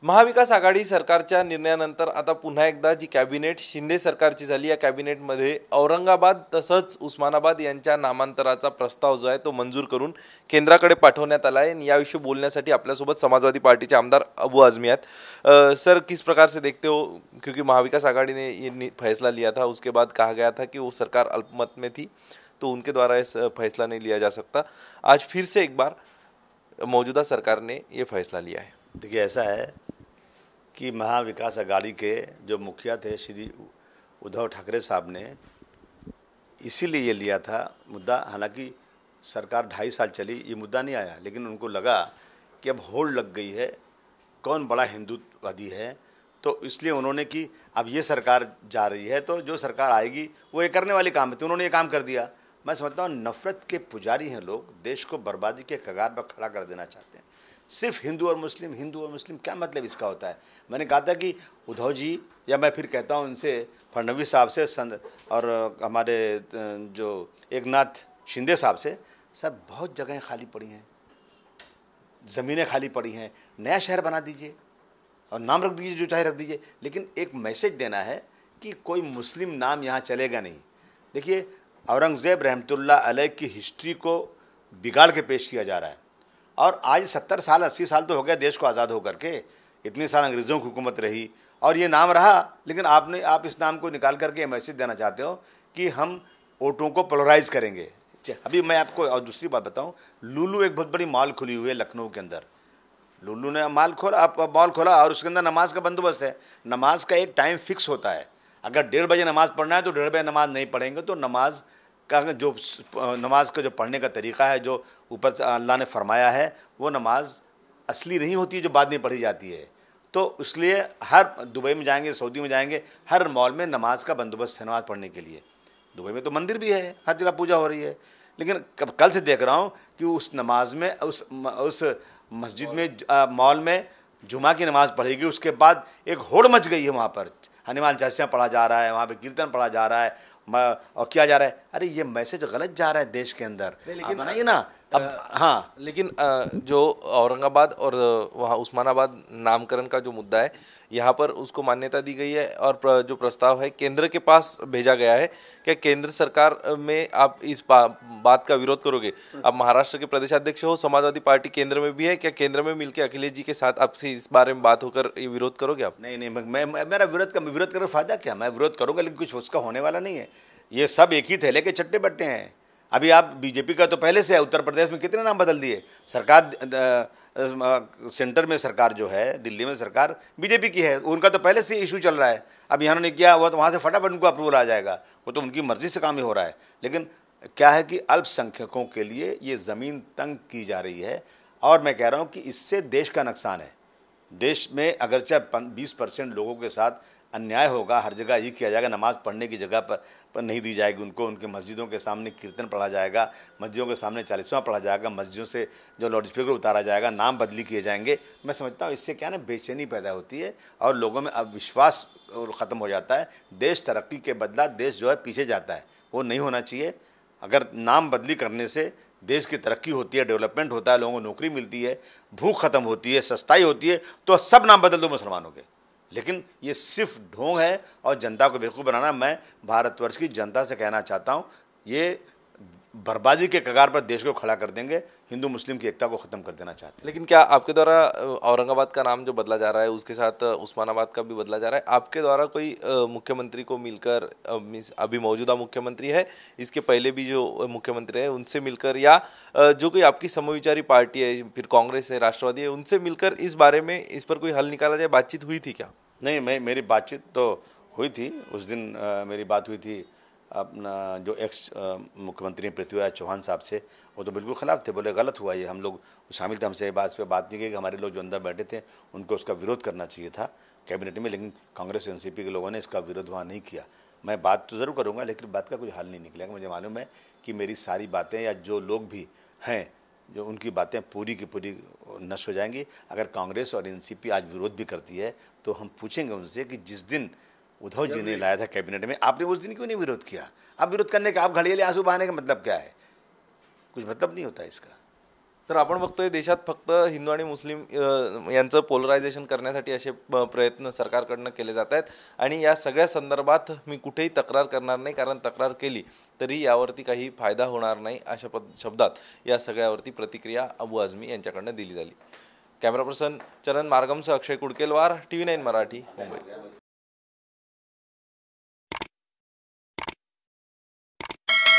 महाविकास आघाडी सरकारच्या निर्णयानंतर आता पुन्हा एकदा जी कॅबिनेट शिंदे सरकारची झाली, या कॅबिनेटमध्ये औरंगाबाद तसंच उस्मानाबाद यांच्या नामांतराचा प्रस्ताव जो आहे तो मंजूर करून केंद्राकडे पाठवण्यात आला है। याविषयी बोलण्यासाठी आपल्यासोबत समाजवादी पार्टीचे आमदार अबू आझमी आहेत। सर, किस प्रकार से देखते हो, क्योंकि महाविकास आघाड़ी ने ये फैसला लिया था, उसके बाद कहा गया था कि वो सरकार अल्पमत में थी तो उनके द्वारा इस फैसला नहीं लिया जा सकता। आज फिर से एक बार मौजूदा सरकार ने ये फैसला लिया है। देखिए, ऐसा है कि महाविकास आघाड़ी के जो मुखिया थे श्री उद्धव ठाकरे साहब ने इसीलिए ये लिया था मुद्दा। हालांकि सरकार 2.5 साल चली, ये मुद्दा नहीं आया, लेकिन उनको लगा कि अब होड़ लग गई है, कौन बड़ा हिंदुत्ववादी है, तो इसलिए उन्होंने कि अब ये सरकार जा रही है तो जो सरकार आएगी वो ये करने वाली काम है, तो उन्होंने ये काम कर दिया। मैं समझता हूँ नफ़रत के पुजारी हैं लोग, देश को बर्बादी के कगार पर खड़ा कर देना चाहते हैं। सिर्फ हिंदू और मुस्लिम, क्या मतलब इसका होता है। मैंने कहा था कि उद्धव जी, या मैं फिर कहता हूँ इनसे, फडणवीस साहब से और हमारे जो एकनाथ शिंदे साहब से, सब बहुत जगहें खाली पड़ी हैं, ज़मीनें खाली पड़ी हैं, नया शहर बना दीजिए और नाम रख दीजिए जो चाहे रख दीजिए, लेकिन एक मैसेज देना है कि कोई मुस्लिम नाम यहाँ चलेगा नहीं। देखिए, औरंगज़ेब रहमतुल्लाह अलैह की हिस्ट्री को बिगाड़ के पेश किया जा रहा है, और आज 70 साल 80 साल तो हो गया देश को आज़ाद होकर के, इतने साल अंग्रेज़ों की हुकूमत रही और ये नाम रहा, लेकिन आप इस नाम को निकाल करके मैसेज देना चाहते हो कि हम वोटों को पोलराइज़ करेंगे। अभी मैं आपको और दूसरी बात बताऊं, लुलु एक बहुत बड़ी मॉल खुली हुई है लखनऊ के अंदर। लुलु ने मॉल खोला और उसके अंदर नमाज का बंदोबस्त है। नमाज का एक टाइम फिक्स होता है, अगर 1:30 बजे नमाज़ पढ़ना है तो 1:30 बजे नमाज़ नहीं पढ़ेंगे तो नमाज का जो पढ़ने का तरीक़ा है, जो ऊपर अल्लाह ने फरमाया है, वो नमाज असली नहीं होती है जो बाद में पढ़ी जाती है। तो इसलिए हर दुबई में जाएंगे, सऊदी में जाएंगे, हर मॉल में नमाज का बंदोबस्त है नमाज़ पढ़ने के लिए। दुबई में तो मंदिर भी है, हर जगह पूजा हो रही है, लेकिन कल से देख रहा हूँ कि उस नमाज में उस मस्जिद में मॉल में जुमा की नमाज़ पढ़ेगी, उसके बाद एक होड़ मच गई है वहाँ पर, हनुमान चालीसा पढ़ा जा रहा है, वहाँ पे कीर्तन पढ़ा जा रहा है और किया जा रहा है। अरे ये मैसेज गलत जा रहा है देश के अंदर, लेकिन बनाइए ना। अब हाँ, लेकिन जो औरंगाबाद और वहाँ उस्मानाबाद नामकरण का जो मुद्दा है, यहाँ पर उसको मान्यता दी गई है और जो प्रस्ताव है केंद्र के पास भेजा गया है। क्या केंद्र सरकार में आप इस बात का विरोध करोगे? आप महाराष्ट्र के प्रदेशाध्यक्ष हो, समाजवादी पार्टी केंद्र में भी है, क्या केंद्र में मिलकर अखिलेश जी के साथ आपसे इस बारे में बात होकर ये विरोध करोगे आप? नहीं, मेरा विरोध करके फ़ायदा क्या, मैं विरोध करूँगा लेकिन कुछ उसका होने वाला नहीं है। ये सब एक ही थैले के चट्टे बट्टे हैं। अभी आप बीजेपी का तो पहले से है, उत्तर प्रदेश में कितने नाम बदल दिए। सरकार सेंटर में सरकार जो है, दिल्ली में सरकार बीजेपी की है, उनका तो पहले से इशू चल रहा है। अब यहाँ ने किया हुआ तो वहाँ से फटाफट उनको अप्रूवल आ जाएगा, वो तो उनकी मर्जी से काम ही हो रहा है। लेकिन क्या है कि अल्पसंख्यकों के लिए ये ज़मीन तंग की जा रही है, और मैं कह रहा हूँ कि इससे देश का नुकसान है। देश में अगरचे 20% लोगों के साथ अन्याय होगा, हर जगह ये किया जाएगा, नमाज़ पढ़ने की जगह पर नहीं दी जाएगी उनको, उनके मस्जिदों के सामने कीर्तन पढ़ा जाएगा, मस्जिदों के सामने चालीसवां पढ़ा जाएगा, मस्जिदों से जो लाउड स्पीकर उतारा जाएगा, नाम बदली किए जाएंगे। मैं समझता हूँ इससे क्या ना बेचैनी पैदा होती है और लोगों में अविश्वास ख़त्म हो जाता है। देश तरक्की के बदला देश जो है पीछे जाता है, वो नहीं होना चाहिए। अगर नाम बदली करने से देश की तरक्की होती है, डेवलपमेंट होता है, लोगों को नौकरी मिलती है, भूख खत्म होती है, सस्ताई होती है, तो सब नाम बदल दो मुसलमानों के। लेकिन ये सिर्फ ढोंग है और जनता को बेवकूफ़ बनाना। मैं भारतवर्ष की जनता से कहना चाहता हूँ, ये बर्बादी के कगार पर देश को खड़ा कर देंगे, हिंदू मुस्लिम की एकता को ख़त्म कर देना चाहते हैं। लेकिन क्या आपके द्वारा औरंगाबाद का नाम जो बदला जा रहा है, उसके साथ उस्मानाबाद का भी बदला जा रहा है, आपके द्वारा कोई मुख्यमंत्री को मिलकर, अभी मौजूदा मुख्यमंत्री है, इसके पहले भी जो मुख्यमंत्री है उनसे मिलकर, या जो कोई आपकी समविचारी पार्टी है, फिर कांग्रेस है, राष्ट्रवादी है, उनसे मिलकर इस बारे में, इस पर कोई हल निकाला जाए, बातचीत हुई थी क्या? नहीं, मेरी बातचीत तो हुई थी उस दिन। मेरी बात हुई थी अपना जो एक्स मुख्यमंत्री पृथ्वीराज चौहान साहब से, वो तो बिल्कुल ख़िलाफ़ थे, बोले गलत हुआ ये, हम लोग शामिल थे, हमसे बात नहीं की कि हमारे लोग जो अंदर बैठे थे उनको उसका विरोध करना चाहिए था कैबिनेट में, लेकिन कांग्रेस और एनसीपी के लोगों ने इसका विरोध वहाँ नहीं किया। मैं बात तो ज़रूर करूँगा, लेकिन बात का कोई हल नहीं निकलेगा। मुझे मालूम है कि मेरी सारी बातें, या जो लोग भी हैं जो उनकी बातें पूरी की पूरी नष्ट हो जाएंगी। अगर कांग्रेस और एनसीपी आज विरोध भी करती है तो हम पूछेंगे उनसे कि जिस दिन उद्धव जी ने लाया था कैबिनेट में, आपने उस दिन क्यों नहीं विरोध किया? आप विरोध करने का, आप घड़ियाले आंसू बहाने का मतलब क्या है? कुछ मतलब नहीं होता इसका। तर आपण बघतोय देशात फक्त हिंदू आणि मुस्लिम यांचं पोलरायझेशन करण्यासाठी असे प्रयत्न सरकारकडनं केले जात आहेत आणि या सगळ्या संदर्भात मी कुठेही तक्रार करणार नाही, कारण तक्रार केली तरी यावरती काही फायदा होणार नाही अशा शब्दात या सगळ्यावरती प्रतिक्रिया अबू आझमी यांच्याकडनं दिली झाली। कॅमेरा पर्सन चरण मार्गमसह अक्षय कुडकेलवार, TV9 मराठी, मुंबई।